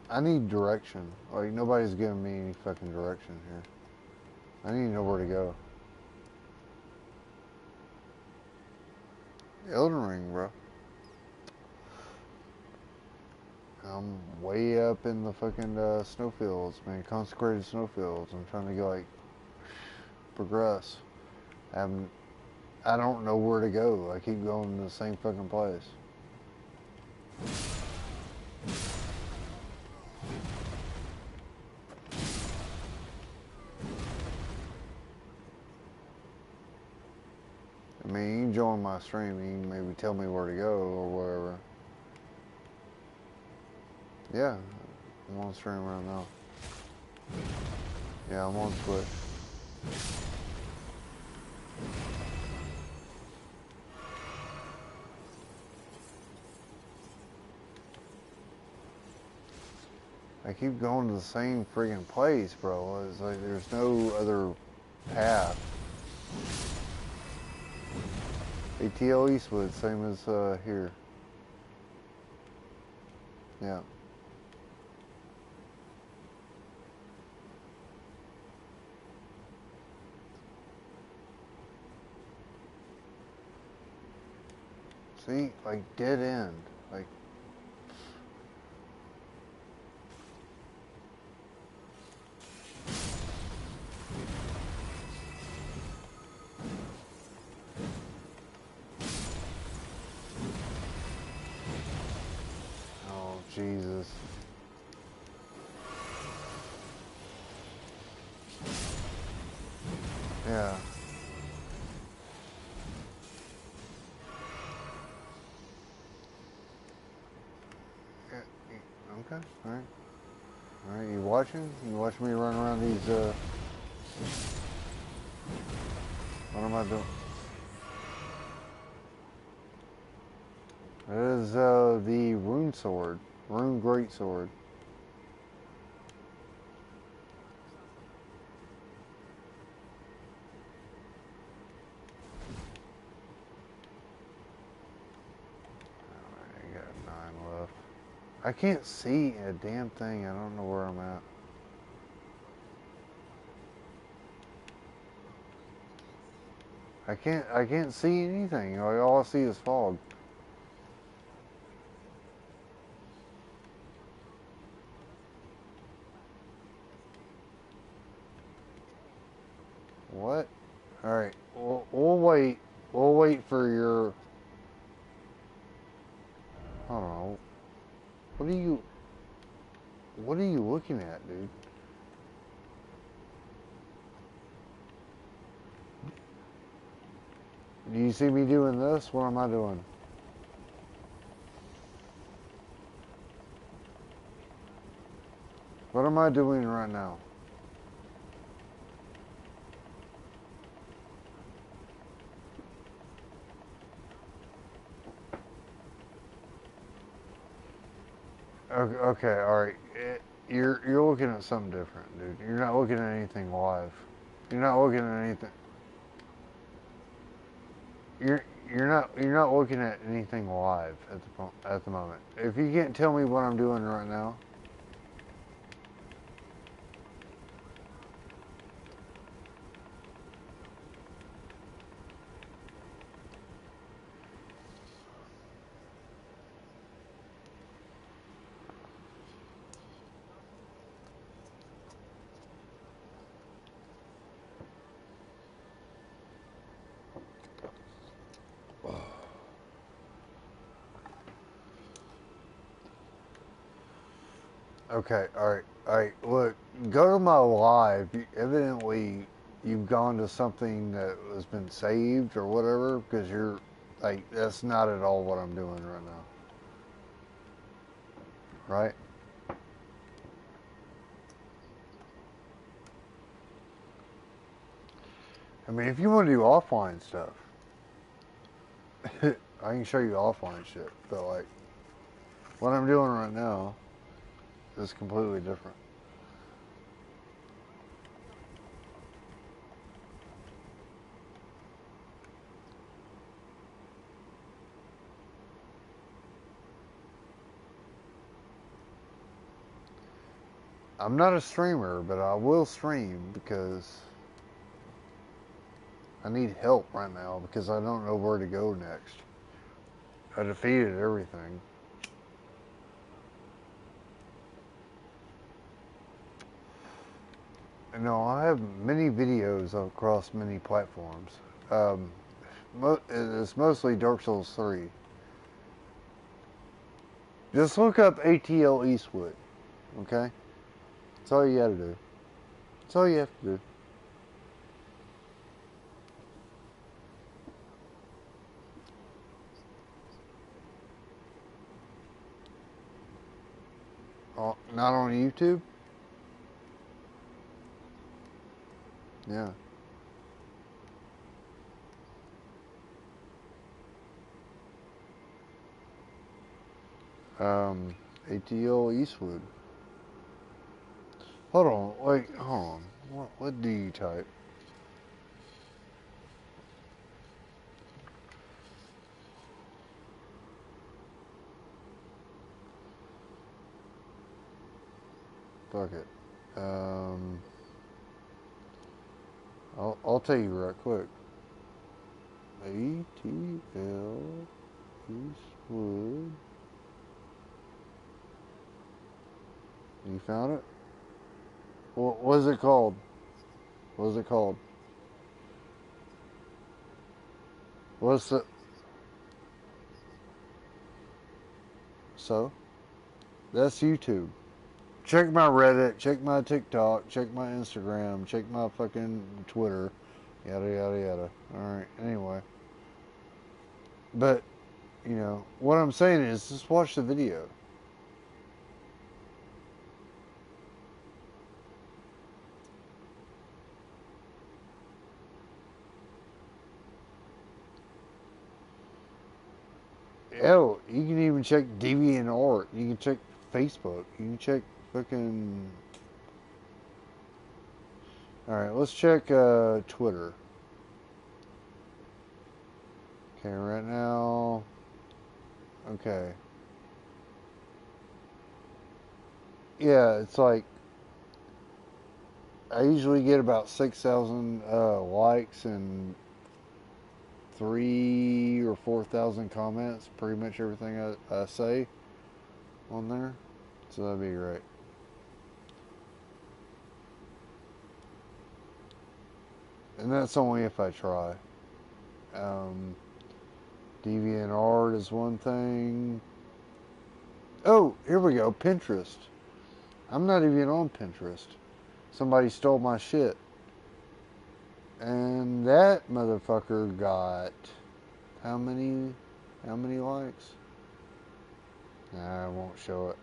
I need direction. Like, nobody's giving me any fucking direction here. I need to know where to go. Elden Ring, bro. I'm way up in the fucking snowfields, man. Consecrated snowfields. I'm trying to go, like, progress. I'm, I don't know where to go. I keep going to the same fucking place. I mean, you can join my stream. You can maybe tell me where to go or whatever. Yeah, I'm on stream right now. Yeah, I'm on Twitch. I keep going to the same friggin' place, bro. It's like there's no other path. ATL Eastwood, same as here. Yeah. See, like dead end. Like, oh Jesus. Yeah. Okay. All right. All right. You watching? You watching me run around these? What am I doing? It is the rune sword, rune great sword. I got 9 left. I can't see a damn thing. I don't know where I'm at. I can't see anything. Like, all I see is fog. What? All right. We'll wait. We'll wait for your. I don't know. What are you? What are you looking at, dude? Do you see me doing this? What am I doing? What am I doing right now? Okay, all right. You're looking at something different, dude. You're not looking at anything live. You're not looking at anything. You're not looking at anything live at the moment. If you can't tell me what I'm doing right now, okay, all right. Look, go to my live. Evidently, you've gone to something that has been saved or whatever, because you're like that's not at all what I'm doing right now, right? I mean, if you want to do offline stuff, I can show you offline shit. But like, what I'm doing right now is completely different. I'm not a streamer, but I will stream because I need help right now because I don't know where to go next. I defeated everything. No, I have many videos across many platforms. Um, it's mostly Dark Souls 3. Just look up ATL Eastwood, okay? That's all you gotta do. That's all you have to do. Not on YouTube? Yeah. ATL Eastwood. Hold on, wait, hold on. What do you type? Fuck it. I'll tell you right quick. ATL Eastwood. You found it? What is it called? What is it called? What's the... So? That's YouTube. Check my Reddit, check my TikTok, check my Instagram, check my fucking Twitter, yada yada yada. Alright, anyway. But, you know, what I'm saying is just watch the video. Hell, you can even check DeviantArt. You can check Facebook. You can check fucking... Alright, let's check Twitter. Okay, right now... Okay. Yeah, it's like... I usually get about 6,000 likes and 3 or 4,000 comments. Pretty much everything I say on there. So that'd be great. And that's only if I try. DeviantArt is one thing. Oh, here we go. Pinterest. I'm not even on Pinterest. Somebody stole my shit. And that motherfucker got how many likes? Nah, I won't show it.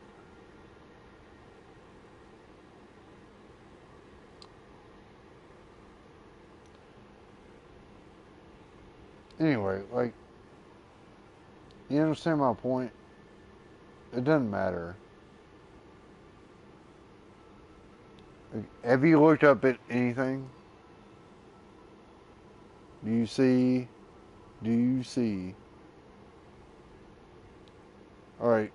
Anyway, like, you understand my point? It doesn't matter. Have you looked up at anything? Do you see? Do you see? Alright,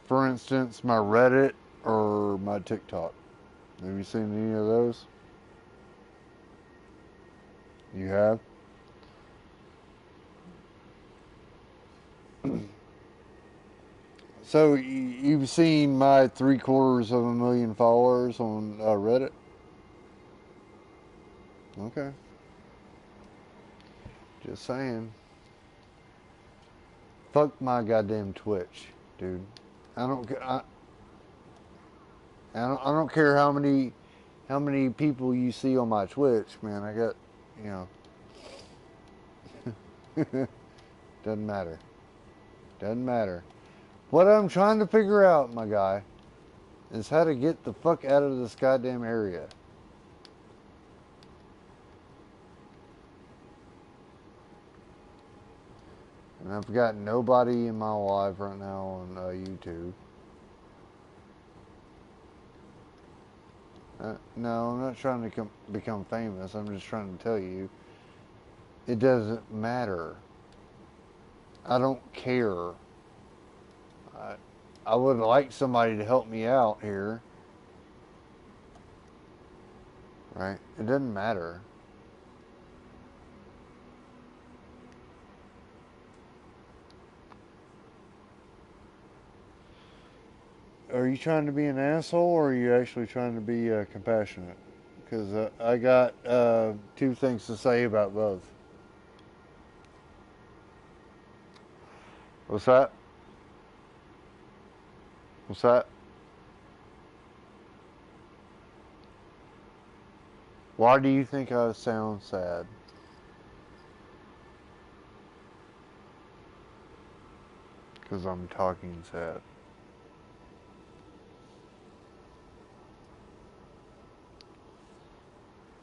for instance, my Reddit or my TikTok. Have you seen any of those? You have? So you've seen my 750,000 followers on Reddit? Okay, just saying. Fuck my goddamn Twitch, dude. I don't. I don't care how many people you see on my Twitch, man. I got, you know, doesn't matter. Doesn't matter. What I'm trying to figure out, my guy, is how to get the fuck out of this goddamn area. And I've got nobody in my life right now on YouTube. No, I'm not trying to become famous. I'm just trying to tell you, it doesn't matter. I don't care. I would like somebody to help me out here. right? It doesn't matter. Are you trying to be an asshole, or are you actually trying to be compassionate? Because I got two things to say about both. What's that? What's that? Why do you think I sound sad? Because I'm talking sad.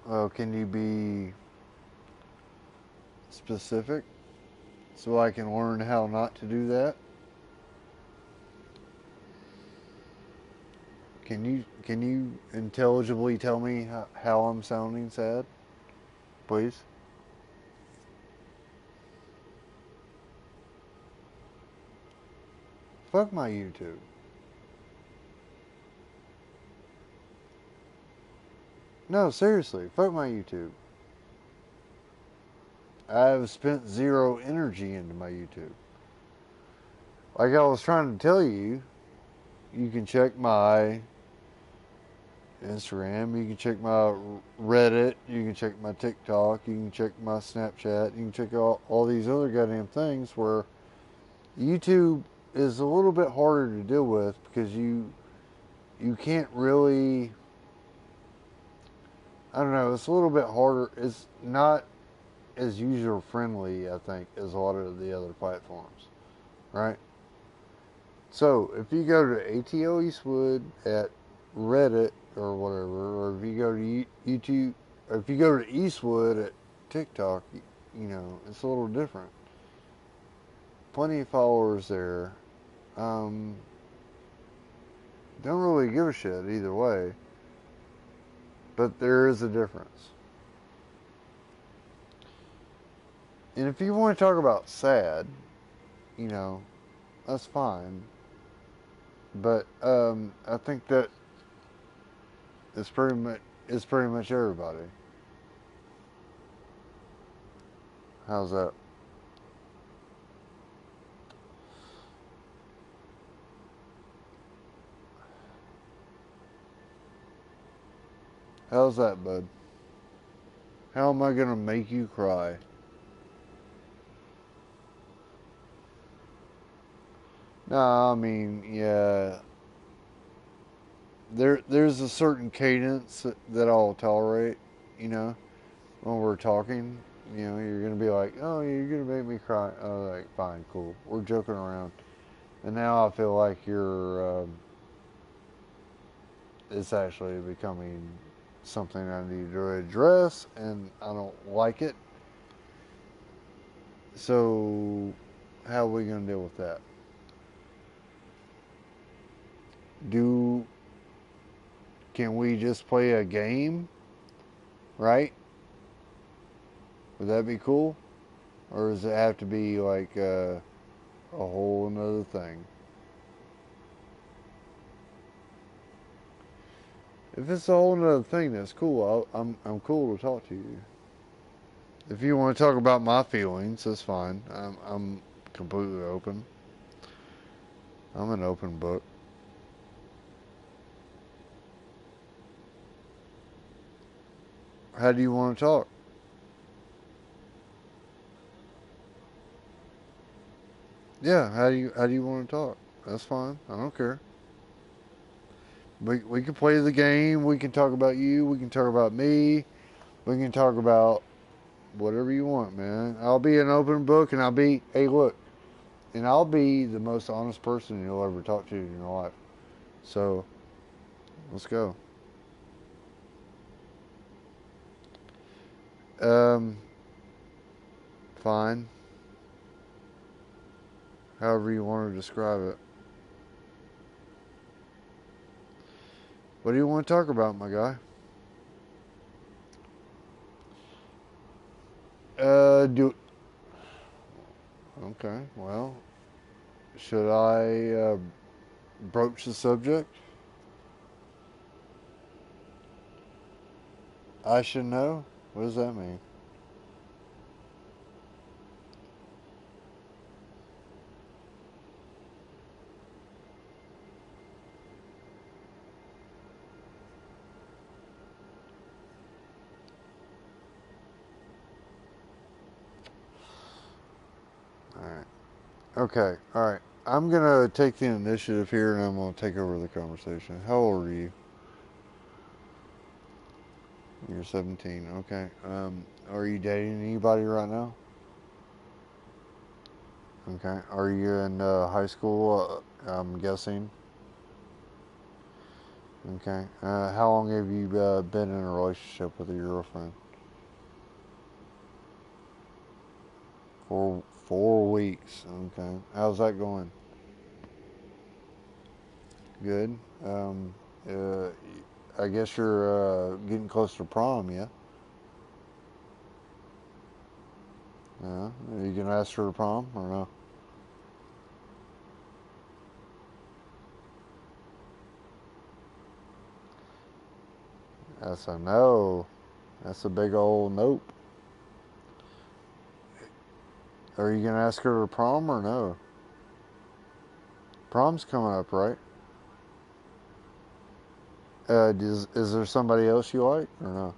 Oh, can you be specific so I can learn how not to do that? Can you intelligibly tell me how I'm sounding sad, please? Fuck my YouTube. No, seriously, fuck my YouTube. I've spent zero energy into my YouTube. Like I was trying to tell you, you can check my Instagram, you can check my Reddit, you can check my TikTok, you can check my Snapchat, you can check all these other goddamn things where YouTube is a little bit harder to deal with because you can't really, I don't know, it's a little bit harder. It's not as user friendly, I think, as a lot of the other platforms, right? So if you go to ATO Eastwood at Reddit or whatever, or if you go to YouTube, or if you go to Eastwood at TikTok, you know, it's a little different. Plenty of followers there. Um, don't really give a shit either way, but there is a difference. And if you want to talk about sad, you know, that's fine. But I think that it's pretty much everybody. How's that? How's that, bud? How am I gonna make you cry? No, I mean, yeah. There's a certain cadence that I'll tolerate, you know, when we're talking. You know, you're gonna be like, "Oh, you're gonna make me cry." Oh, like, fine, cool. We're joking around, and now I feel like it's actually becoming something I need to address, and I don't like it. So, how are we gonna deal with that? Do Can we just play a game, right? Would that be cool? Or does it have to be like a whole another thing? If it's a whole another thing, that's cool. I'm cool to talk to you. If you want to talk about my feelings, that's fine. I'm completely open. I'm an open book. How do you want to talk? Yeah, how do you want to talk? That's fine. I don't care. We can play the game. We can talk about you. We can talk about me. We can talk about whatever you want, man. I'll be an open book, and hey, look, and I'll be the most honest person you'll ever talk to in your life. So let's go. Um, Fine. However you want to describe it. What do you want to talk about, my guy? Do Okay. Well, should I broach the subject? I should know? What does that mean? Alright. Okay, alright. I'm gonna take the initiative here and I'm gonna take over the conversation. How old are you? You're 17. Okay. Are you dating anybody right now? Okay. Are you in high school? I'm guessing. Okay. How long have you been in a relationship with your girlfriend? For 4 weeks. Okay. How's that going? Good. Uh, I guess you're getting close to prom, yeah? Yeah. Are you gonna ask her to prom or no? That's a no. That's a big old nope. Are you gonna ask her to prom or no? Prom's coming up, right? Is there somebody else you like or no?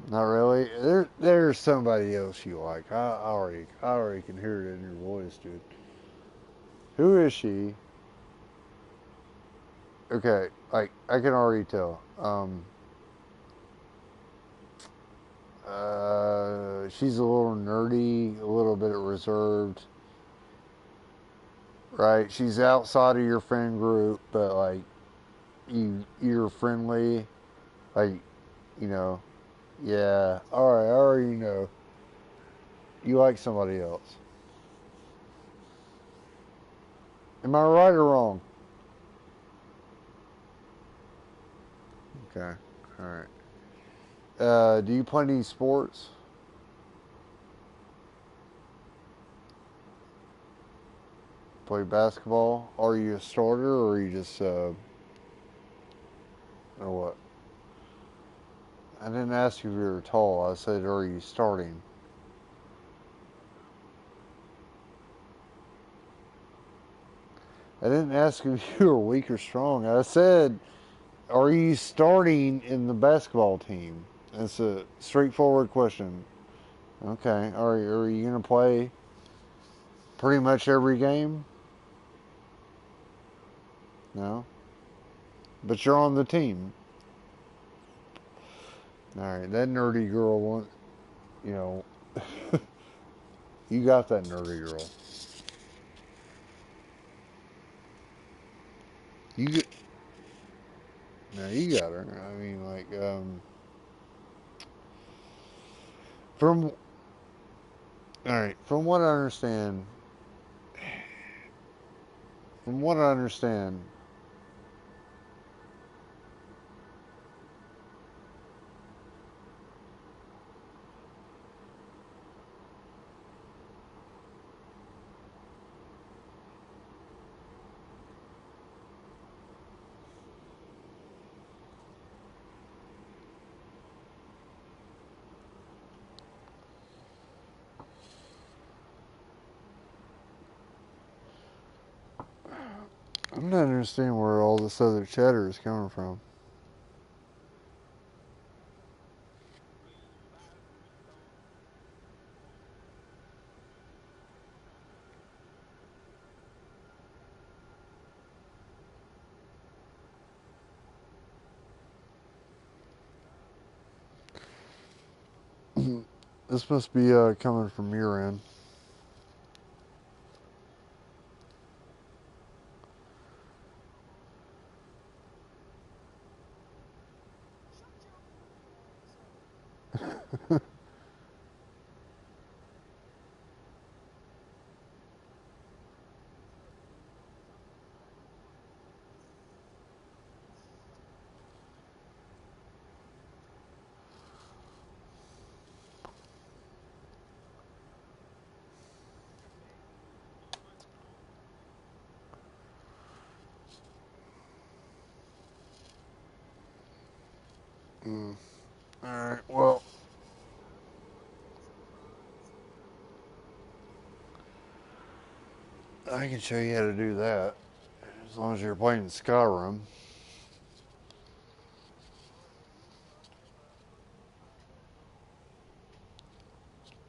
Not really. There's somebody else you like. I already can hear it in your voice, dude. Who is she? Okay, like I can already tell. She's a little nerdy, a little bit reserved, right? She's outside of your friend group, but like you're friendly, like you know. Yeah, all right, I already know. You like somebody else. Am I right or wrong? Okay, all right. Do you play any sports? Play basketball? Are you a starter or are you just or what? I didn't ask you if you were tall. I said, are you starting? I didn't ask if you were weak or strong. I said, are you starting in the basketball team? That's a straightforward question. Okay. Are you going to play pretty much every game? No. But you're on the team. All right. That nerdy girl wants, you know, you got that nerdy girl. You get, no, you got her. I mean, like, from, all right, from what I understand, I'm not understanding where all this other chatter is coming from. This must be coming from your end. Mm. Alright, well, I can show you how to do that. As long as you're playing Skyrim.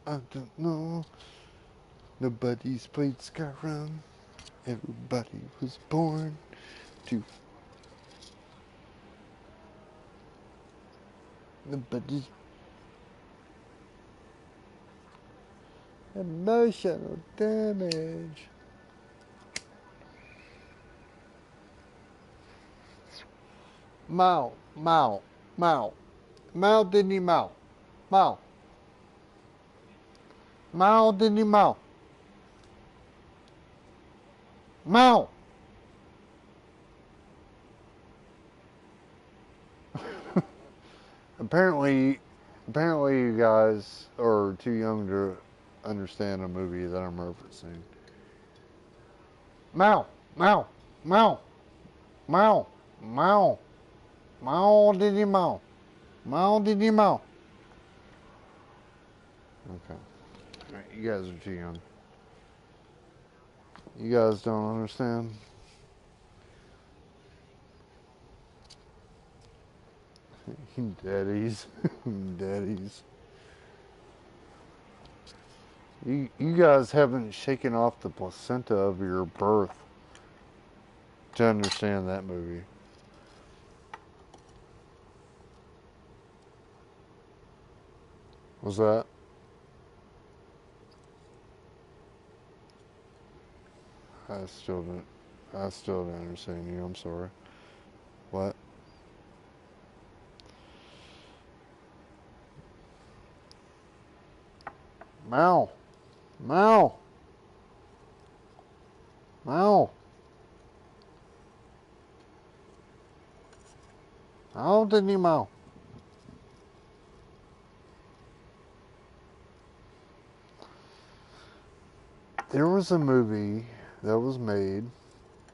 I don't know. Nobody's played Skyrim. Everybody was born to. Nobody's emotional damage. Mao, Mao, Mao. Mao didn't Mao. Mao. Mao didn't Mao. Mao. Apparently, apparently you guys are too young to understand a movie that I'm referencing. Mao, Mao, Mao, Mao, Mao, Mao didn't Mao. Mao didn't Mao. Okay. All right, you guys are too young. You guys don't understand. Daddies. Daddies. You guys haven't shaken off the placenta of your birth to understand that movie. Was that? I still didn't. I still didn't understand you. I'm sorry. What? Mao. Mao. Mao. Mao didn't Mao. There was a movie that was made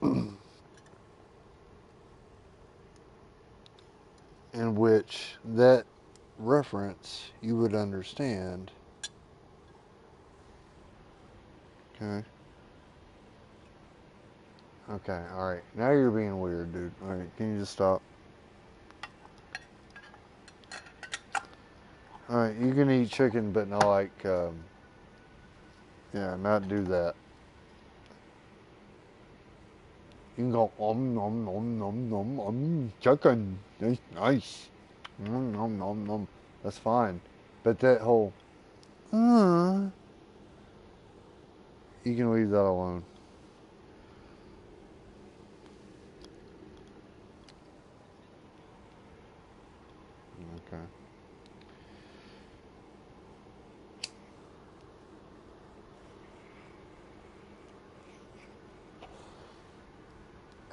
in which that reference you would understand. Okay. Okay. All right. Now you're being weird, dude. All right. Can you just stop? All right. You can eat chicken, but not like. Yeah, not do that. You can go nom nom nom nom chicken. That's nice. Nom nom nom nom. That's fine. But that whole uh, you can leave that alone. Okay.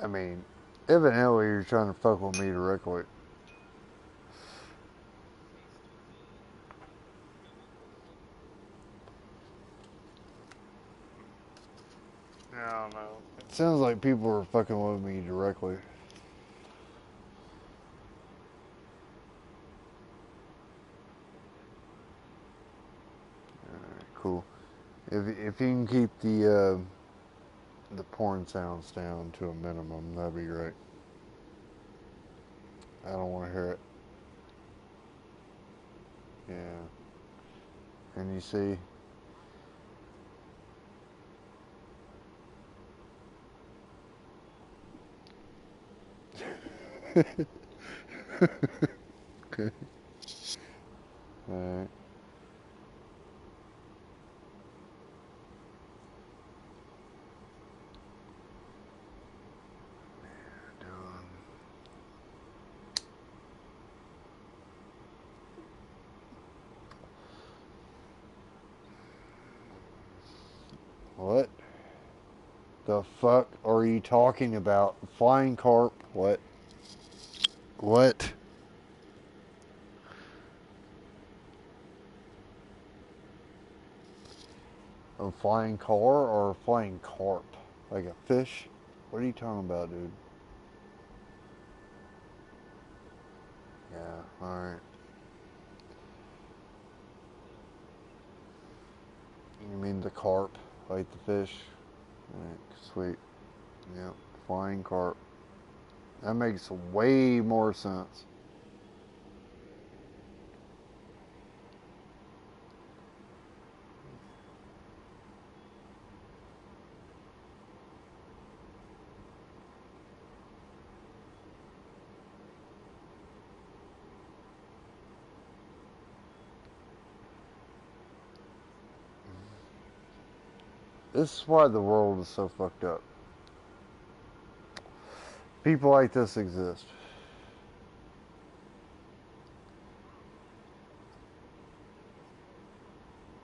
I mean, evidently you're trying to fuck with me directly. I don't know. It sounds like people are fucking with me directly. Alright, cool. If you can keep the porn sounds down to a minimum, that'd be great. I don't want to hear it. Yeah. And you see, okay. Alright. What the fuck are you talking about? Flying carp? What? What? A flying car or a flying carp? Like a fish? What are you talking about, dude? Yeah. alright. You mean the carp, like the fish? Alright, sweet. Yep, flying carp. That makes way more sense. This is why the world is so fucked up. People like this exist.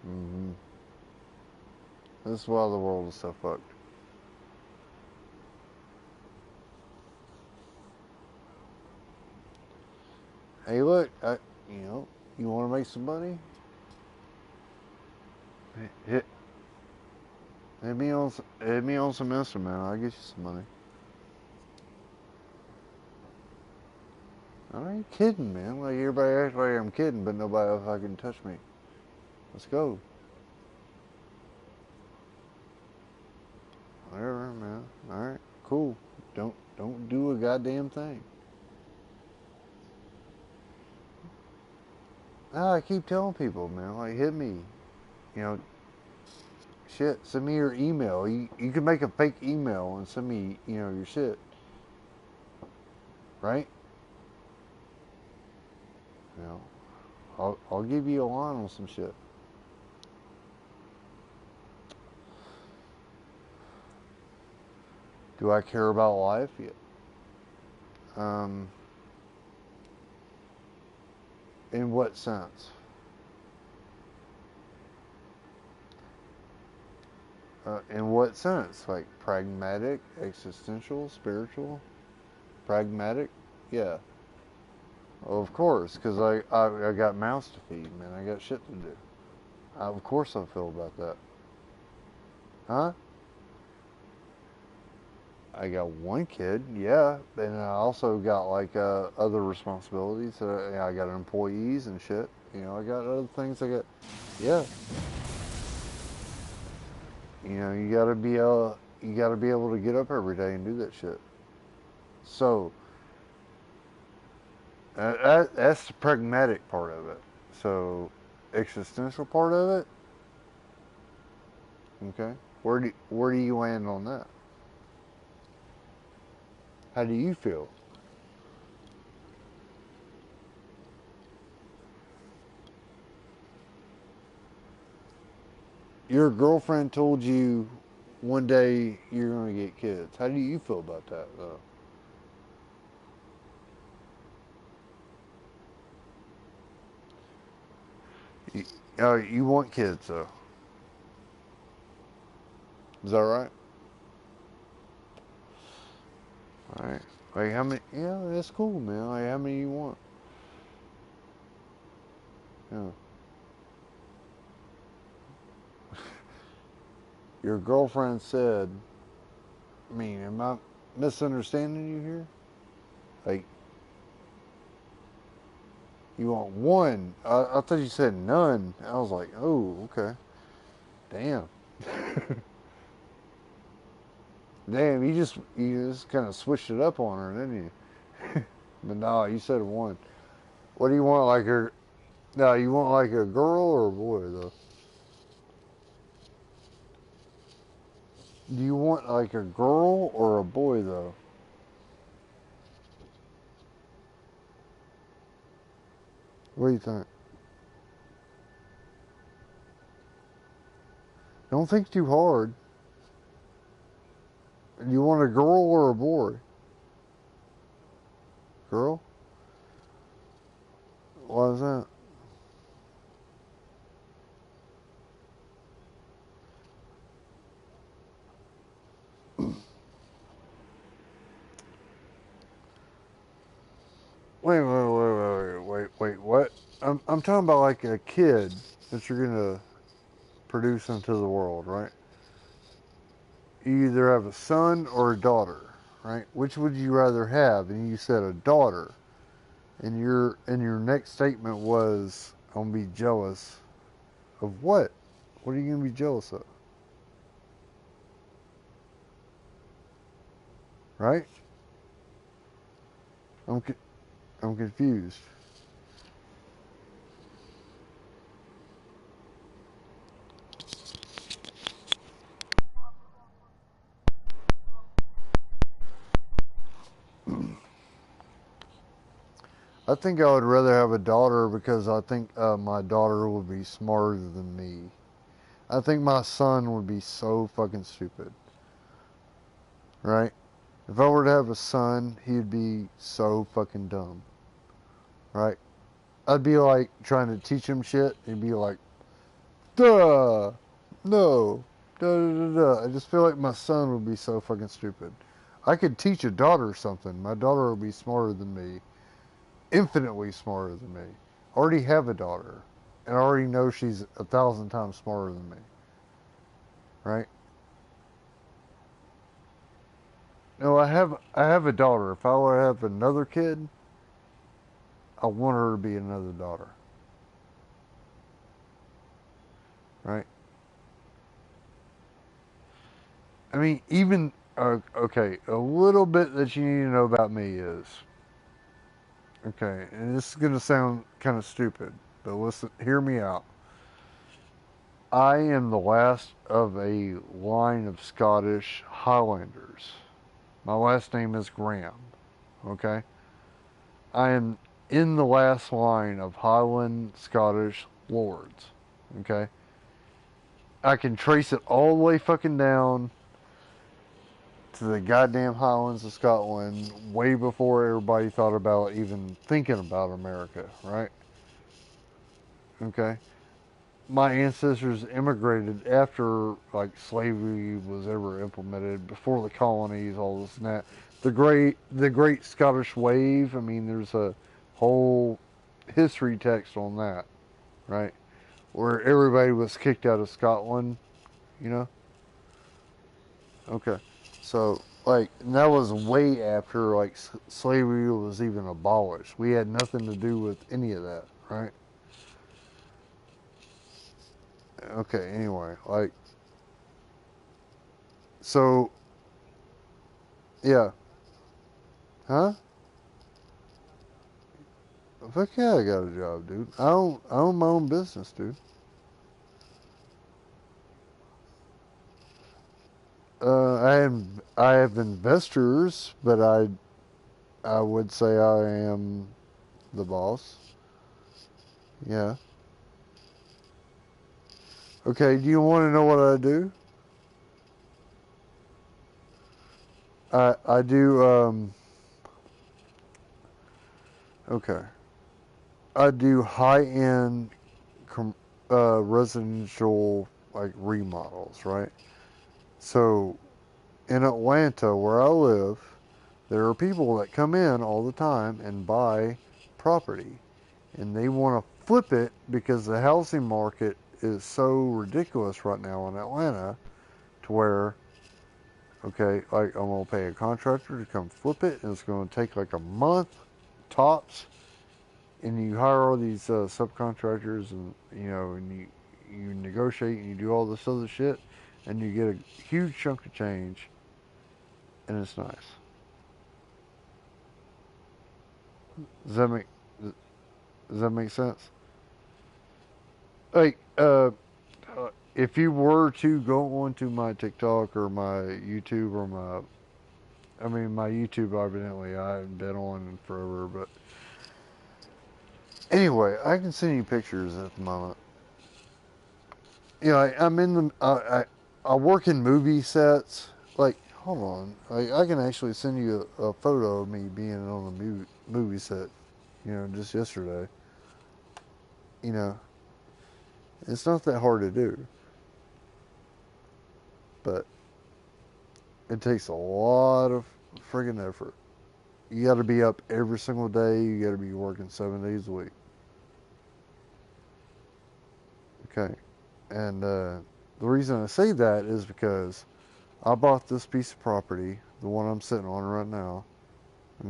hmm This is why the world is so fucked. Hey, look, you want to make some money? Hit, hit me on some Insta, man. I'll get you some money. I ain't kidding, man. Like everybody acts like I'm kidding, but nobody else fucking touch me. Let's go. Whatever, man. All right, cool. Don't do a goddamn thing. I keep telling people, man. Like hit me. You know, shit. Send me your email. You can make a fake email and send me, your shit. Right? You know, I'll give you a line on some shit. Do I care about life? Yeah. Um, in what sense? In what sense? Like pragmatic, existential, spiritual? Pragmatic? Yeah. Well, of course, because I got mouths to feed, man. I got shit to do. Of course I feel about that. Huh? I got one kid, yeah, and I also got like other responsibilities. I got employees and shit. I got other things. Yeah. You gotta be able to get up every day and do that shit. So that's the pragmatic part of it. So existential part of it, okay. Where do you land on that? How do you feel? Your girlfriend told you one day you're gonna get kids. How do you feel about that though? You, you want kids though? Is that right? All right. Like how many? Yeah, that's cool, man. Like how many you want? Yeah. Your girlfriend said. I mean, am I misunderstanding you here? Like you want one? I thought you said none. I was like, oh, okay. Damn. Damn, you just kind of switched it up on her, didn't you? But no, you said one. What do you want? Like her? No, you want like a girl or a boy though? Do you want like a girl or a boy though? What do you think? Don't think too hard. Do you want a girl or a boy? Girl? Why is that? Wait. What? I'm talking about like a kid that you're gonna produce into the world, right? You either have a son or a daughter, right? Which would you rather have? And you said a daughter. And your next statement was, "I'm gonna be jealous of what? What are you gonna be jealous of?" Right? I'm I'm confused. I think I would rather have a daughter because I think my daughter would be smarter than me. I think my son would be so fucking stupid. Right? If I were to have a son, he'd be so fucking dumb. Right? I'd be like trying to teach him shit. He'd be like, duh, no, da da da da. I just feel like my son would be so fucking stupid. I could teach a daughter something. My daughter would be smarter than me, infinitely smarter than me. I already have a daughter, and I already know she's 1,000 times smarter than me. Right? No, I have a daughter. If I were to have another kid, I want her to be another daughter. Right? I mean, even okay, a little bit that you need to know about me is okay, and this is gonna sound kind of stupid, but listen, hear me out. I am the last of a line of Scottish Highlanders. My last name is Graham. Okay, I am in the last line of Highland Scottish lords. Okay, I can trace it all the way fucking down to the goddamn Highlands of Scotland way before everybody thought about even thinking about America, right? Okay. My ancestors immigrated after like slavery was ever implemented, before the colonies, all this and that. The great Scottish wave, I mean there's a whole history text on that, right? Where everybody was kicked out of Scotland, you know? Okay. So, like, and that was way after, like, slavery was even abolished. We had nothing to do with any of that, right? Okay, anyway, like, so, yeah. Huh? Fuck yeah, I got a job, dude. I own my own business, dude. I have investors, but I would say I am the boss. Yeah. Okay, do you want to know what I do? I do okay. I do high end residential like remodels, right? So in Atlanta, where I live, there are people that come in all the time and buy property, and they want to flip it because the housing market is so ridiculous right now in Atlanta, to where okay, like I'm gonna pay a contractor to come flip it, and it's gonna take like a month tops, and you hire all these subcontractors, and you negotiate and you do all this other shit, and you get a huge chunk of change, and it's nice. Does that make does that make sense? Like, if you were to go onto my TikTok or my YouTube or my YouTube, evidently I haven't been on in forever, but anyway, I can send you pictures at the moment. I'm in the I work in movie sets. Like, hold on, I can actually send you a photo of me being on a movie set. Just yesterday. You know, it's not that hard to do, but it takes a lot of friggin' effort. You got to be up every single day. You got to be working 7 days a week. Okay, and the reason I say that is because I bought this piece of property, the one I'm sitting on right now.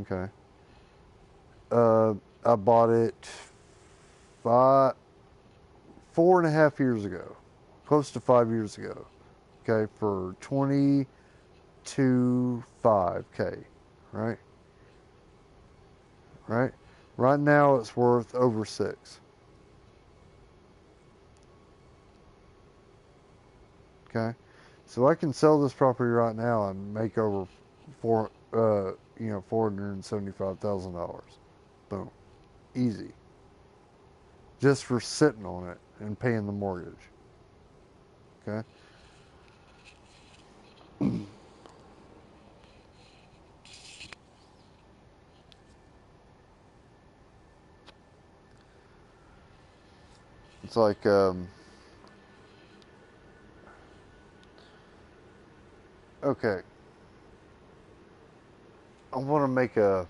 Okay. I bought it five, 4.5 years ago, close to 5 years ago. Okay, for 22.5K, right? Right. Right now, it's worth over six. Okay, so I can sell this property right now and make over $475,000. Boom, easy, just for sitting on it and paying the mortgage. Okay. It's like, okay, I want to make a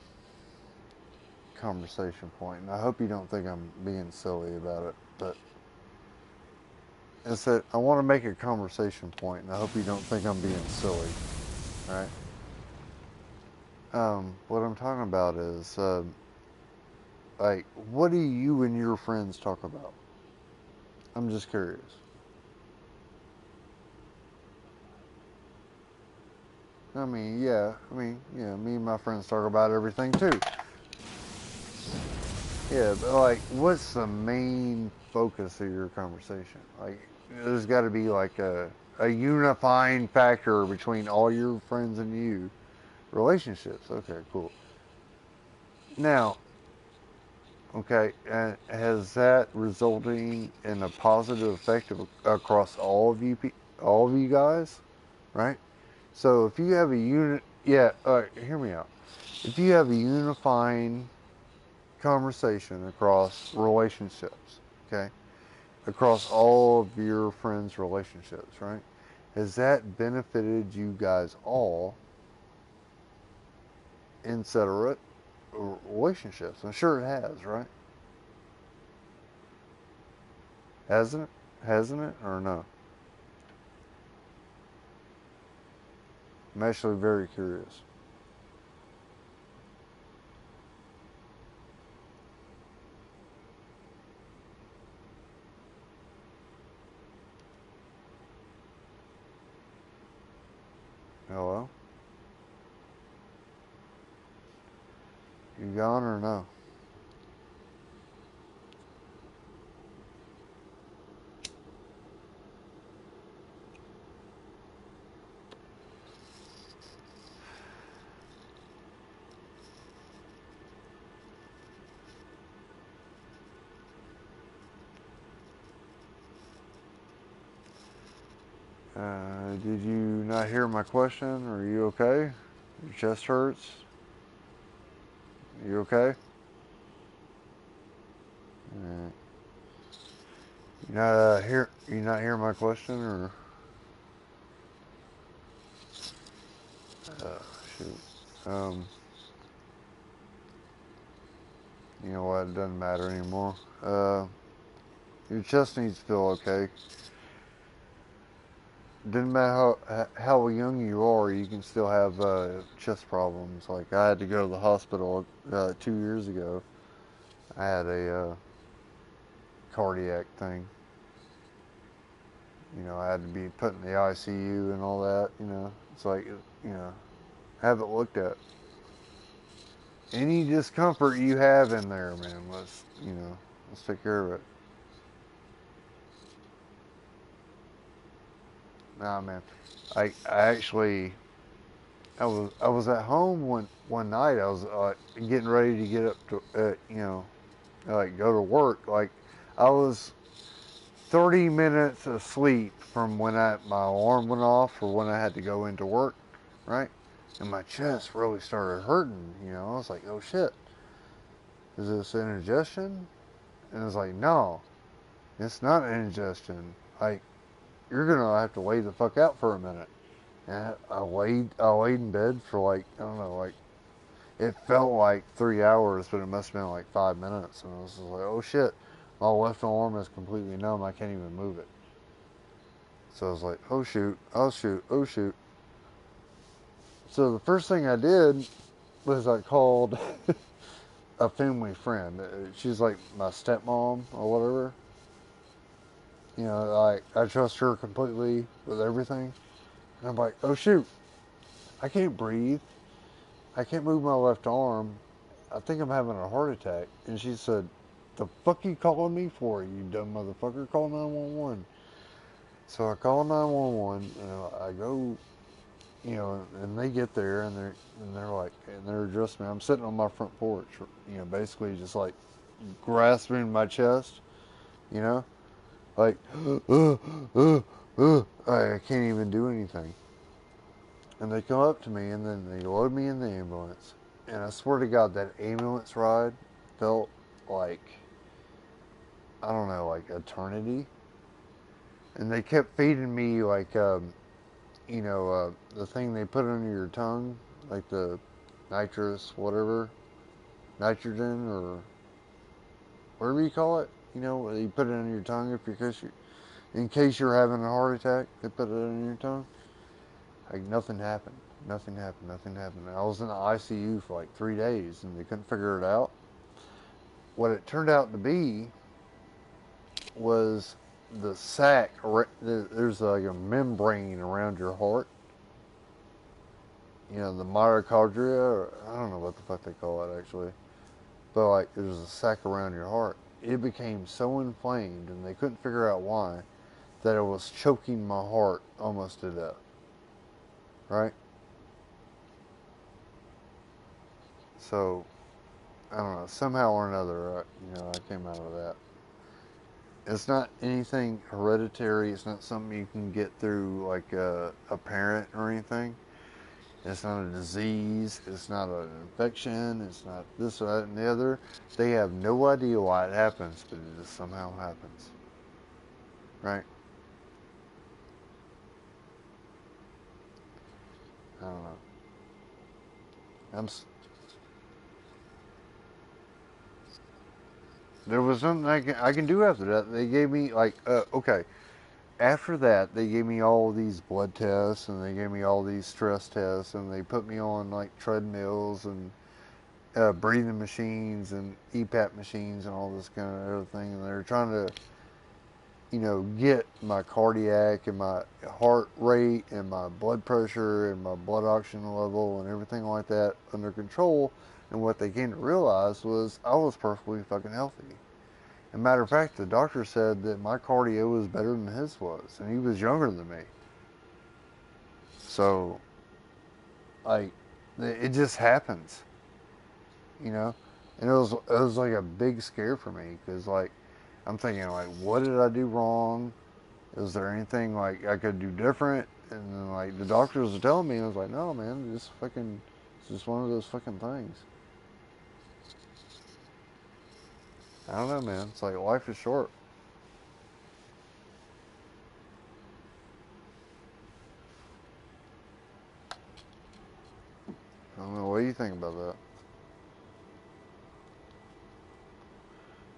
conversation point, and I hope you don't think I'm being silly about it, but it's that I want to make a conversation point, and I hope you don't think I'm being silly, right? What I'm talking about is, like, what do you and your friends talk about? I'm just curious. Yeah, me and my friends talk about everything too. Yeah, but like, what's the main focus of your conversation? Like, there's got to be like a unifying factor between all your friends and you. Relationships. Okay, cool. Now, okay, and has that resulting in a positive effect across all of you guys, right? So if you have a unit, yeah, hear me out. If you have a unifying conversation across relationships, okay, across all of your friends' relationships, right? Has that benefited you guys all in separate relationships? I'm sure it has, right? Hasn't it? Hasn't it? Or no? I'm actually very curious. Hello? You gone or no? Did you not hear my question? Are you okay? Your chest hurts? You okay? Uh, you not hear my question, or shoot? Um, you know what? It doesn't matter anymore. Your chest needs to feel okay. Didn't matter how young you are, you can still have chest problems. Like I had to go to the hospital 2 years ago. I had a cardiac thing. I had to be put in the ICU and all that. It's like have it looked at. Any discomfort you have in there, man, let's take care of it. Nah, man. I actually I was at home one night. I was getting ready to get up to like go to work. Like I was 30 minutes asleep from when my alarm went off or when I had to go into work, right? And my chest really started hurting. I was like, oh shit, is this indigestion? And it's like, no, it's not indigestion. Like you're gonna have to lay the fuck out for a minute. And I laid in bed for like I don't know, like it felt like 3 hours, but it must have been like 5 minutes. And I was just like, oh shit, my left arm is completely numb. I can't even move it. So I was like, oh shoot, oh shoot, oh shoot. So the first thing I did was I called a family friend. She's like my stepmom or whatever. You know, like I trust her completely with everything. And I'm like, oh shoot, I can't breathe. I can't move my left arm. I think I'm having a heart attack. And she said, the fuck you calling me for, you dumb motherfucker? Call 911. So I call 911 and I go, you know, and they get there and they're like, and they're addressing me. I'm sitting on my front porch, you know, basically just like grasping my chest, you know, like, I can't even do anything. And they come up to me and then they load me in the ambulance. And I swear to God, that ambulance ride felt like, I don't know, like eternity. And they kept feeding me like, you know, the thing they put under your tongue, like the nitrous, whatever, nitrogen or whatever you call it. You know, you put it under your tongue if in case you're having a heart attack, they put it under your tongue. Like nothing happened. Nothing happened. Nothing happened. I was in the ICU for like 3 days and they couldn't figure it out. What it turned out to be was the sac. There's like a membrane around your heart. You know, the myocardia. Or, I don't know what the fuck they call it actually. But like, there's a sac around your heart. It became so inflamed, and they couldn't figure out why, that it was choking my heart almost to death. Right? So I don't know. Somehow or another, you know, I came out of that. It's not anything hereditary. It's not something you can get through like a parent or anything. It's not a disease. It's not an infection. It's not this or that and the other. They have no idea why it happens, but it just somehow happens. Right? I don't know. I'm. There was nothing I can do after that. They gave me like okay. After that, they gave me all these blood tests and they gave me all these stress tests and they put me on like treadmills and breathing machines and EPAP machines and all this kind of other thing. And they're trying to, you know, get my cardiac and my heart rate and my blood pressure and my blood oxygen level and everything like that under control. And what they came to realize was I was perfectly fucking healthy. As a matter of fact, the doctor said that my cardio was better than his was, and he was younger than me. So, like, it just happens, you know. And it was like a big scare for me because like I'm thinking like, what did I do wrong? Is there anything like I could do different? And then like the doctors were telling me, I was like, no, man, it's just one of those fucking things. I don't know, man. It's like life is short. I don't know. What do you think about that?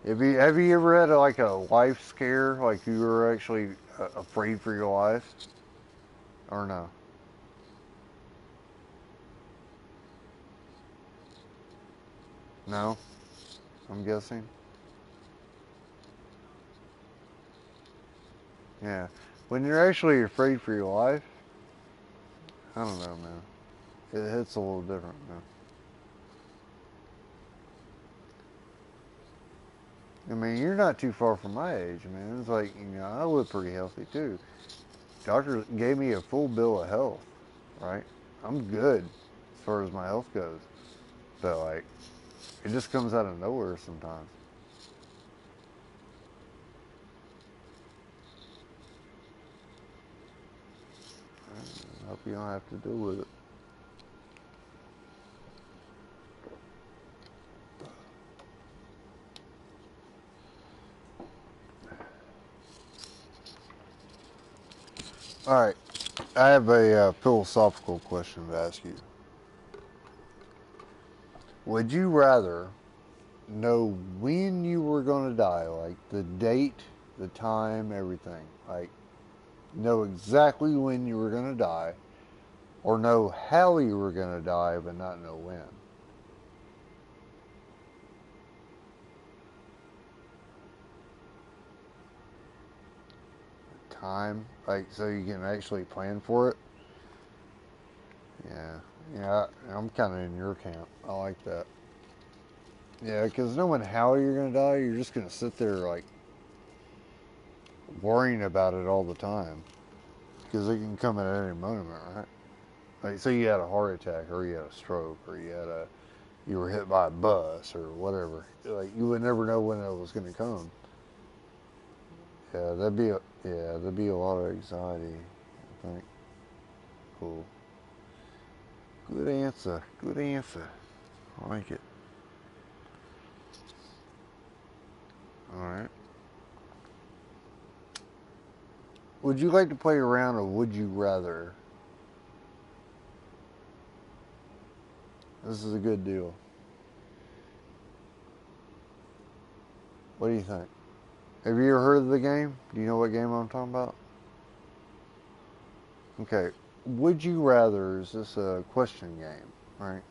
Have you ever had like a life scare, like you were actually afraid for your life, or no? No, I'm guessing. Yeah, when you're actually afraid for your life, I don't know, man. It hits a little different, man. I mean, you're not too far from my age, man. It's like, you know, I live pretty healthy too. Doctor gave me a full bill of health, right? I'm good as far as my health goes, but like, it just comes out of nowhere sometimes. I hope you don't have to deal with it. All right, I have a philosophical question to ask you. Would you rather know when you were going to die, like the date, the time, everything, like know exactly when you were going to die, or know how you were going to die but not know when? time, like so you can actually plan for it. Yeah, yeah, I'm kind of in your camp. I like that. Yeah, because knowing how you're gonna die, you're just gonna sit there like worrying about it all the time because it can come at any moment, right? Like, say you had a heart attack, or you had a stroke, or you were hit by a bus, or whatever. Like, you would never know when it was gonna come. That'd be a lot of anxiety. I think. Cool. Good answer. Good answer. I like it. All right. Would you like to play around, or would you rather? This is a good deal. What do you think? Have you ever heard of the game? Do you know what game I'm talking about? Okay. Would you rather is this a question game, right?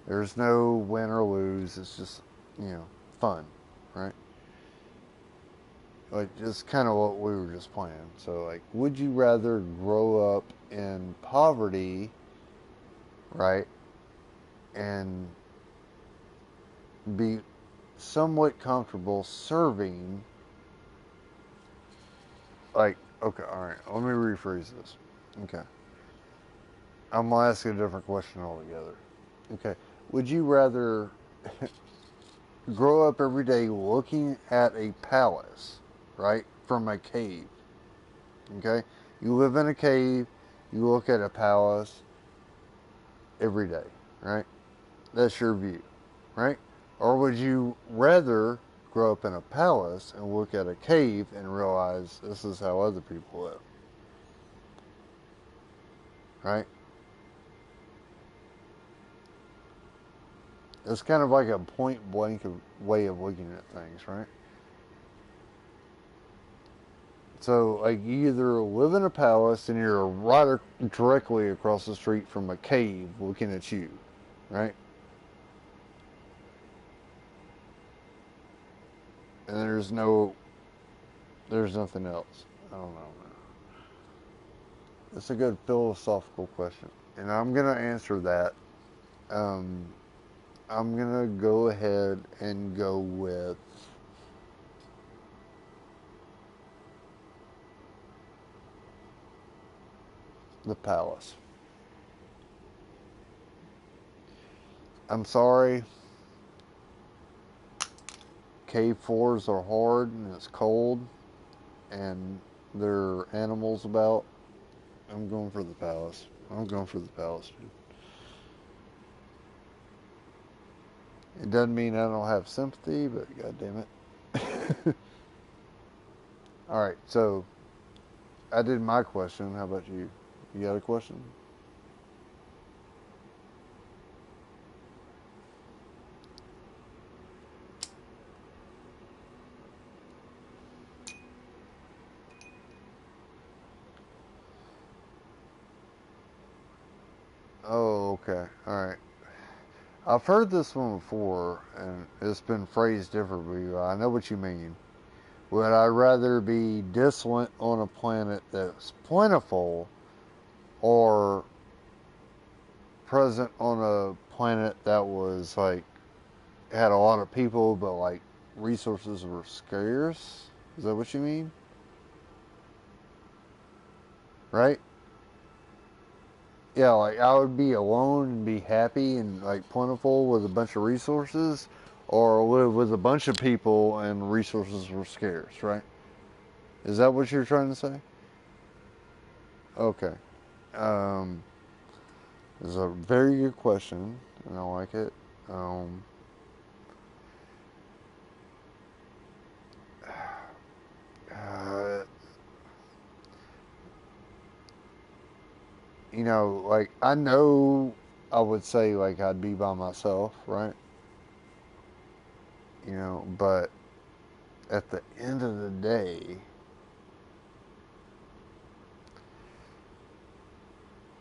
There's no win or lose. It's just, you know, fun, right? Like, just kind of what we were just playing. So, like, would you rather grow up in poverty, right, and be somewhat comfortable serving, like, okay, all right, let me rephrase this. Okay. I'm going to ask you a different question altogether. Okay. Would you rather grow up every day looking at a palace, right, from a cave? Okay? You live in a cave, you look at a palace every day, right? That's your view, right? Or would you rather grow up in a palace and look at a cave and realize this is how other people live, right? It's kind of like a point blank way of looking at things, right? So, like, you either live in a palace and you're right directly across the street from a cave looking at you, right? And there's nothing else. I don't know. It's a good philosophical question, and I'm gonna answer that. Um, I'm gonna go ahead and go with the palace. I'm sorry, cave floors are hard and it's cold, and there are animals about. I'm going for the palace. I'm going for the palace, dude. It doesn't mean I don't have sympathy, but god damn it. All right, so I did my question. How about you? You got a question? Oh, okay. All right. I've heard this one before, and it's been phrased differently. I know what you mean. Would I rather be desolate on a planet that's plentiful, or present on a planet that was like had a lot of people, but like resources were scarce? Is that what you mean? Right? Yeah, like I would be alone and be happy and like plentiful with a bunch of resources, or live with a bunch of people and resources were scarce, right? Is that what you're trying to say? Okay. Um, it's a very good question, and I like it. Um, uh, like I know I would say like I'd be by myself, right? But at the end of the day,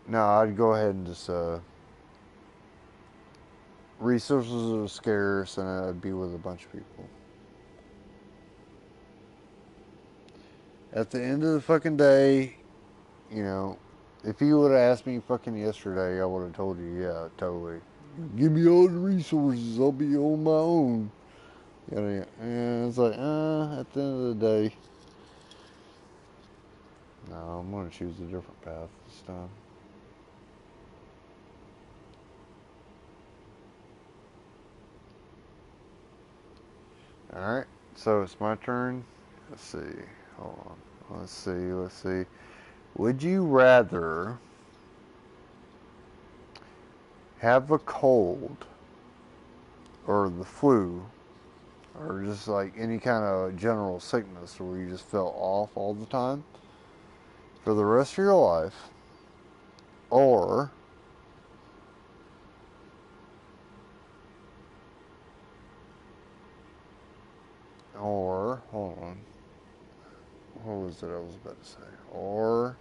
no, I'd go ahead and just resources are scarce, and I'd be with a bunch of people. At the end of the fucking day, you know, if you would have asked me fucking yesterday, I would have told you, yeah, totally. Give me all the resources, I'll be on my own. And it's like, at the end of the day, no, I'm gonna choose a different path this time. Alright, so it's my turn. Let's see. Hold on. Let's see. Would you rather have a cold or the flu or just like any kind of general sickness where you just feel off all the time for the rest of your life, or hold on, what was it I was about to say? Or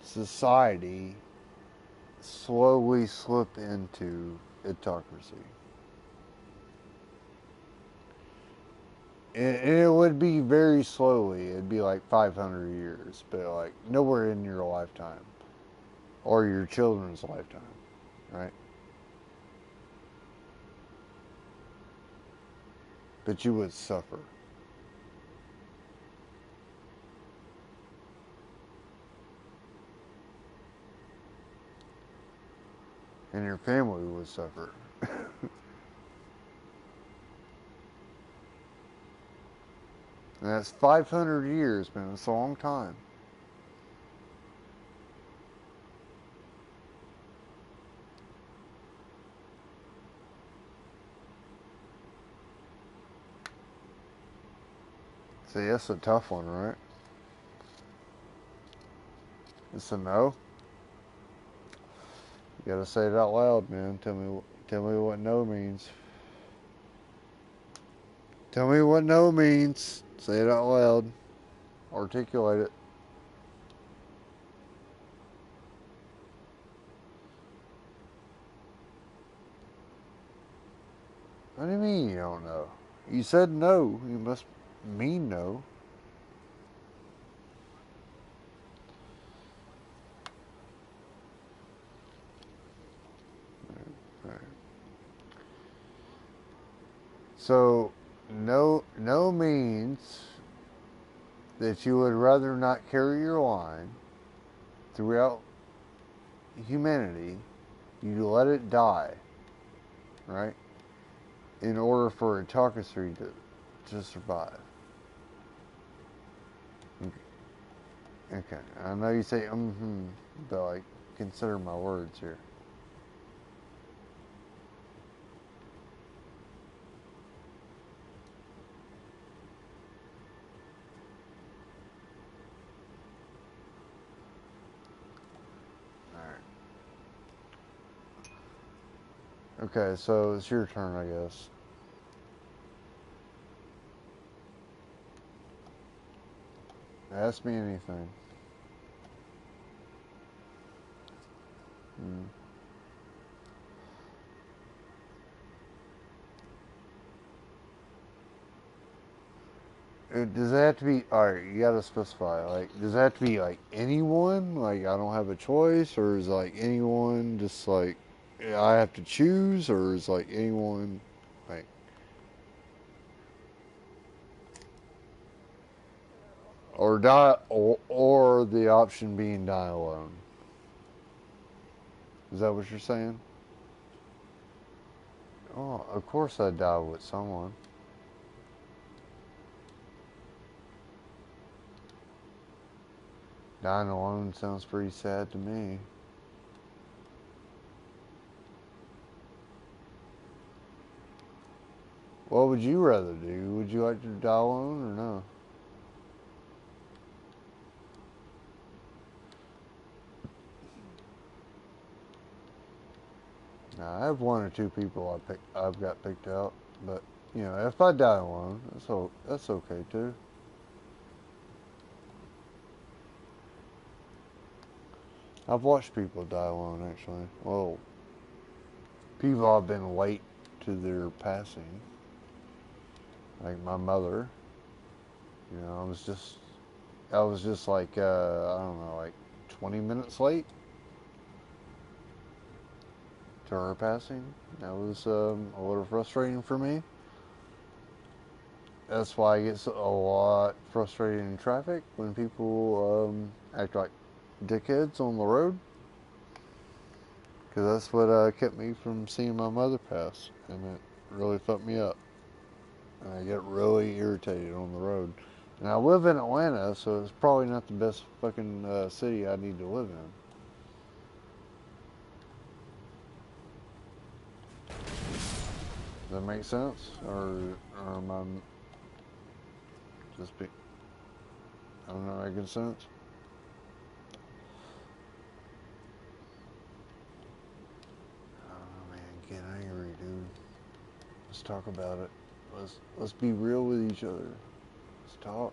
society slowly slip into autocracy. It would be very slowly. It'd be like 500 years, but like nowhere in your lifetime or your children's lifetime, right? But you would suffer. And your family would suffer. And that's 500 years, man. That's a long time. See, that's a tough one, right? It's a no. You gotta say it out loud, man. Tell me what no means. Tell me what no means. Say it out loud. Articulate it. What do you mean you don't know? You said no. You must mean no. Right. So, no means that you would rather not carry your line throughout humanity. You let it die, right? In order for autocracy to survive. Okay. I know you say but like consider my words here. Alright. Okay, so it's your turn, I guess. Ask me anything. Mm. Does it have to be, alright, you gotta specify, like, does it have to be, like, anyone? Like, I don't have a choice? Or is, like, anyone just, like, I have to choose? Or is, like, anyone, like, or die, or the option being die alone? Is that what you're saying? Oh, of course I'd die with someone. Dying alone sounds pretty sad to me. What would you rather do? Would you like to die alone or no? Now, I have one or two people I've got picked out, but you know, if I die alone, that's okay too. I've watched people die alone actually. Well, people have been late to their passing. Like my mother, I was just like, I don't know, like 20 minutes late to her passing. That was a little frustrating for me. That's why I get a lot frustrated in traffic when people act like dickheads on the road. Because that's what kept me from seeing my mother pass. And it really fucked me up. And I get really irritated on the road. And I live in Atlanta, so it's probably not the best fucking city I need to live in. Does that make sense? Or am I just be... I'm not making sense? Oh man, get angry, dude. Let's talk about it. Let's be real with each other. Let's talk.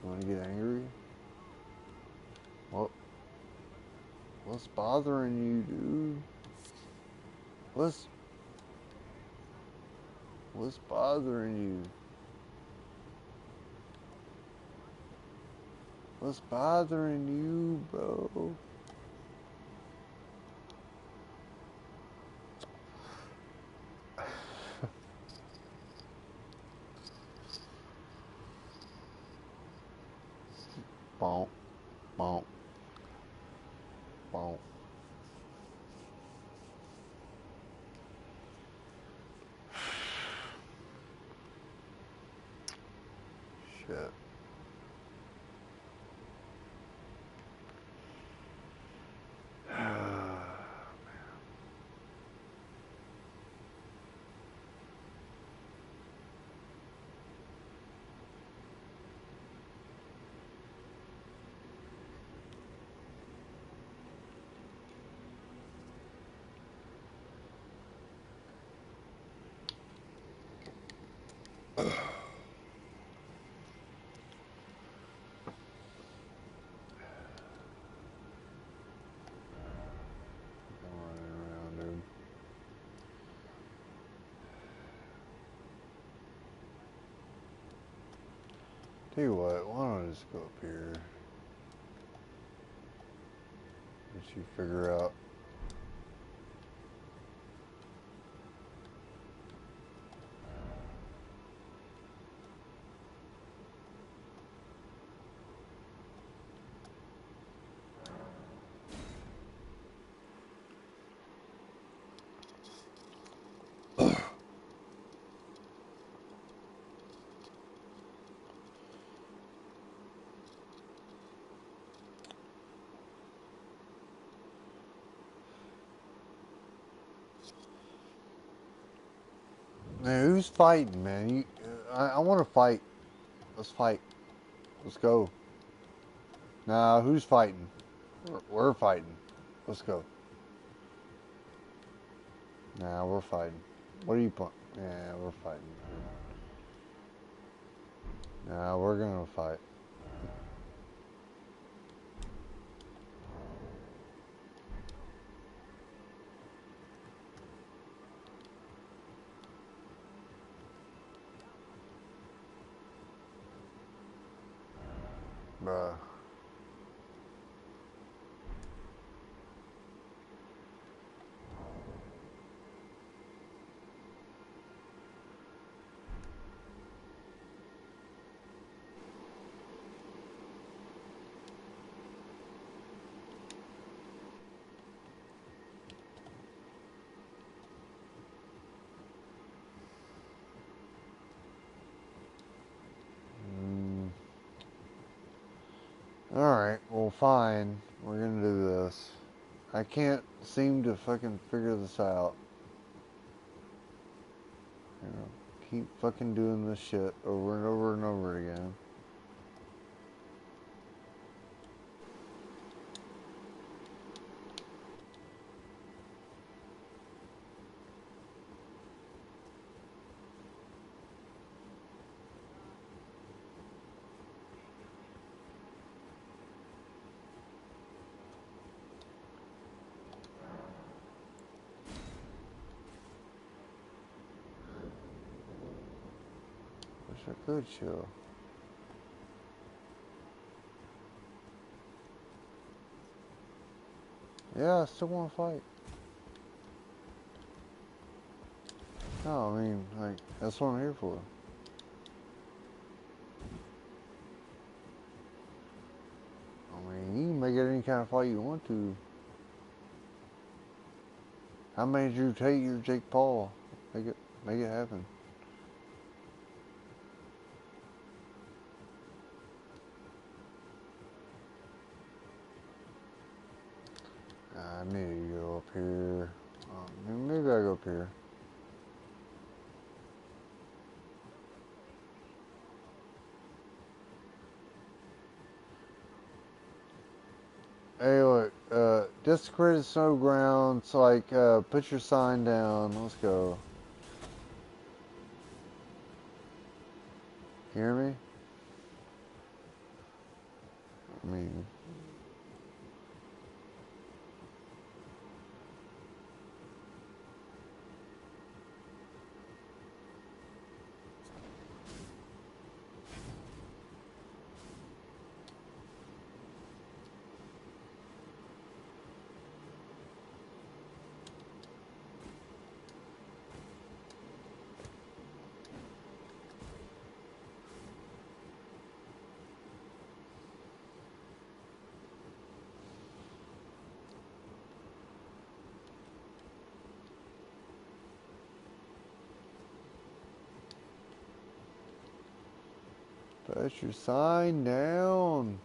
You want to get angry? What? What's bothering you, dude? What's bothering you? What's bothering you, bro? Bonk, bonk, bonk. Shit. Running around, dude. Tell you what, why don't I just go up here? Let you figure out. Man, who's fighting, man? I want to fight. Let's fight. Let's go. Nah, who's fighting? We're fighting. Let's go. Nah, we're fighting. What are you playing? Yeah, we're fighting. Nah, we're gonna fight. Bruh. Alright, well fine. We're gonna do this. I can't seem to fucking figure this out. Keep fucking doing this shit over and over and over again. I could chill. Yeah, I still want to fight. No, I mean, like, that's what I'm here for. I mean, you can make it any kind of fight you want to. How many did you take your Jake Paul? Make it happen. I need to go up here. Maybe I go up here. Hey, look, desecrated snow grounds, like, put your sign down. Let's go. Hear me? I mean, put your sign down.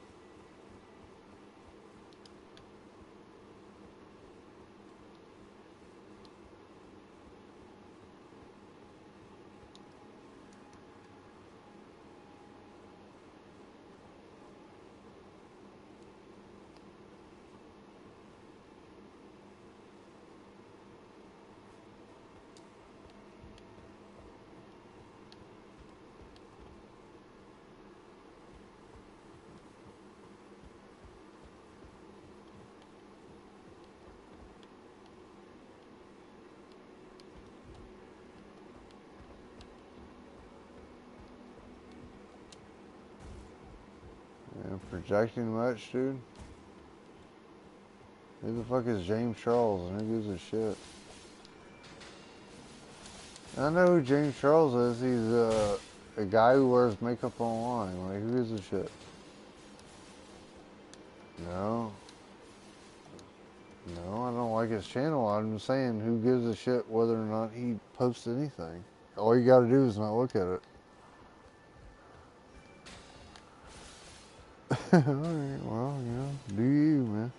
Yeah, projecting much, dude? Who the fuck is James Charles and who gives a shit? I know who James Charles is. He's a guy who wears makeup online. Like, who gives a shit? No. No, I don't like his channel. I'm saying who gives a shit whether or not he posts anything. All you gotta do is not look at it. Alright, well, you know, do you, man.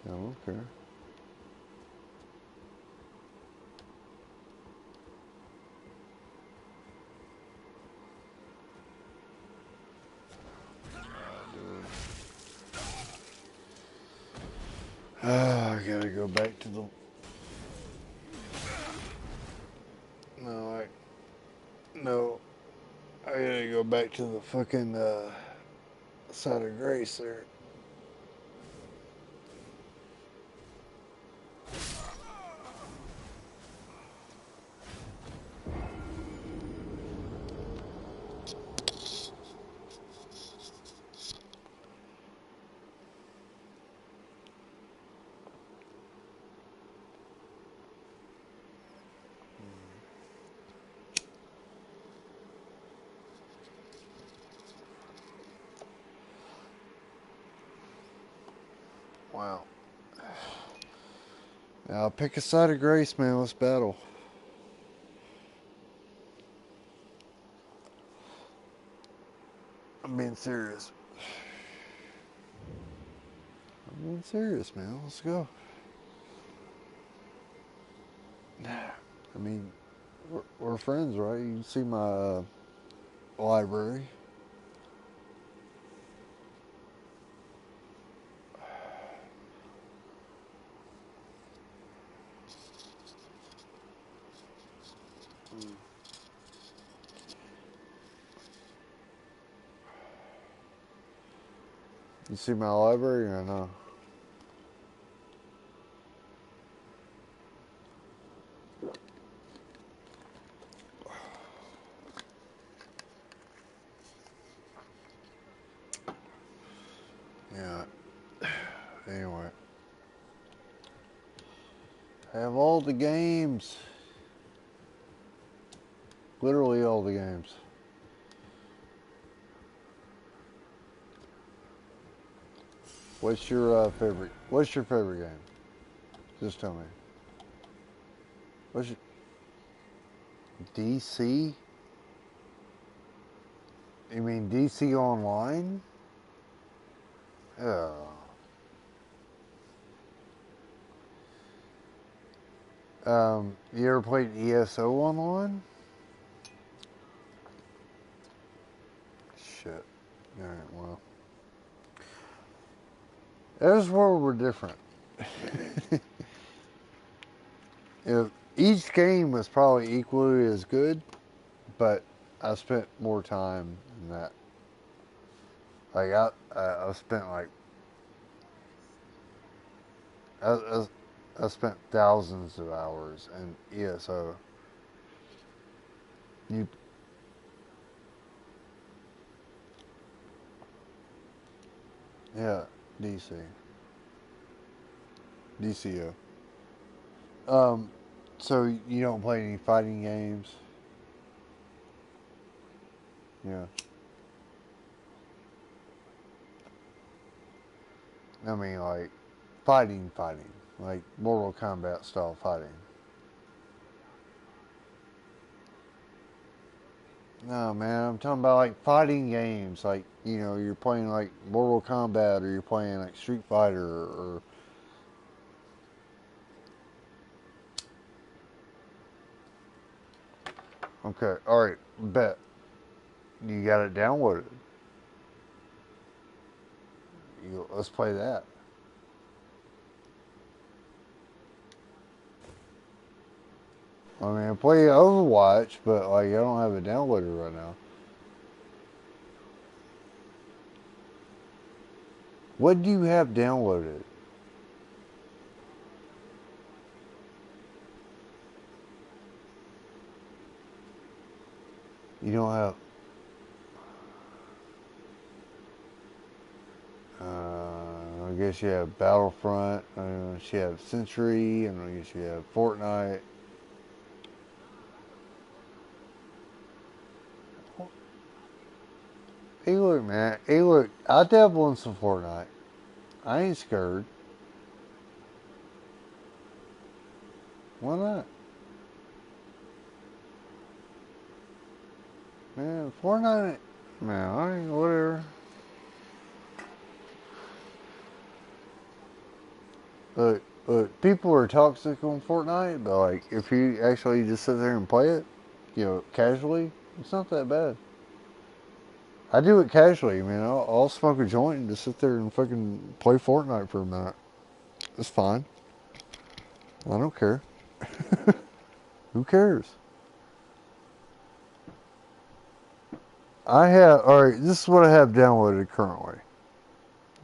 I don't care. I gotta go back to the... No, I gotta go back to the fucking, side of grace there. Wow. Now, pick a side of grace, man. Let's battle. I'm being serious. I'm being serious, man. Let's go. I mean, we're friends, right? You can see my library. You see my library or no? I have all the games. Literally all the games. What's your favorite? What's your favorite game? Just tell me. What's your DC? You mean DC Online? Yeah. You ever played ESO Online? Shit. Alright, well. That's where we're different. If each game was probably equally as good, but I spent more time in that. Like I spent like I, I spent thousands of hours in ESO. You yeah, DC, DCO. Um, so you don't play any fighting games? Yeah. I mean, like fighting, like Mortal Kombat style fighting. No, man, I'm talking about like fighting games. Like, you're playing like Mortal Kombat or you're playing like Street Fighter or. Okay, alright, bet. You got it downloaded. Let's play that. I mean, I play Overwatch, but like I don't have it downloaded right now. What do you have downloaded? You don't have. I guess you have Battlefront. I guess you have Century, and I guess you have Fortnite. Hey, look, man. Hey, look. I dabble in some Fortnite. I ain't scared. Why not? Man, Fortnite. Man, I ain't whatever. People are toxic on Fortnite, but like if you actually just sit there and play it, casually, it's not that bad. I do it casually, man. I'll smoke a joint and just sit there and fucking play Fortnite for a minute. It's fine. I don't care. Who cares? All right, this is what I have downloaded currently.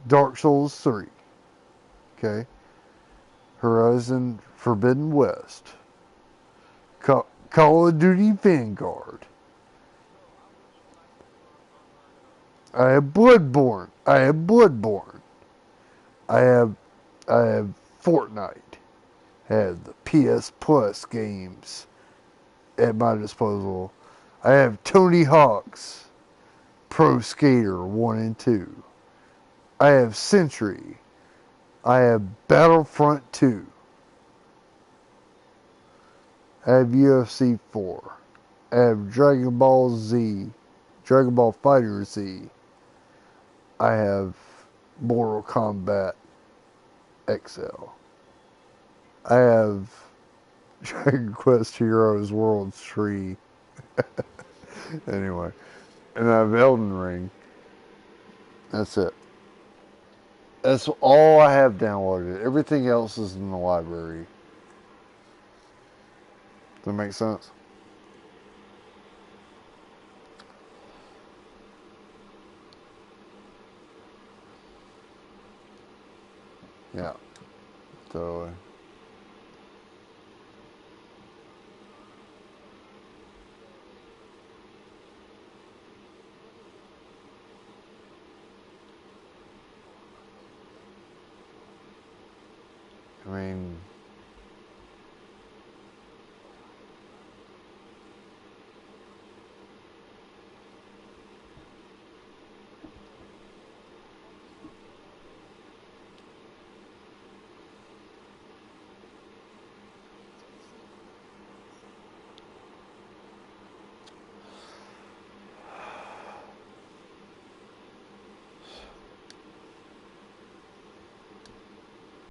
Dark Souls 3. Okay. Horizon Forbidden West. Call of Duty Vanguard. I have Bloodborne. I have I have Fortnite. I have the PS Plus games at my disposal. I have Tony Hawk's Pro Skater 1 and 2. I have Century. I have Battlefront 2. I have UFC 4. I have Dragon Ball Z. Dragon Ball Fighter Z. I have Mortal Kombat XL. I have Dragon Quest Heroes World 3. Anyway. And I have Elden Ring. That's it. That's all I have downloaded. Everything else is in the library. Does that make sense? Yeah. Totally. I mean,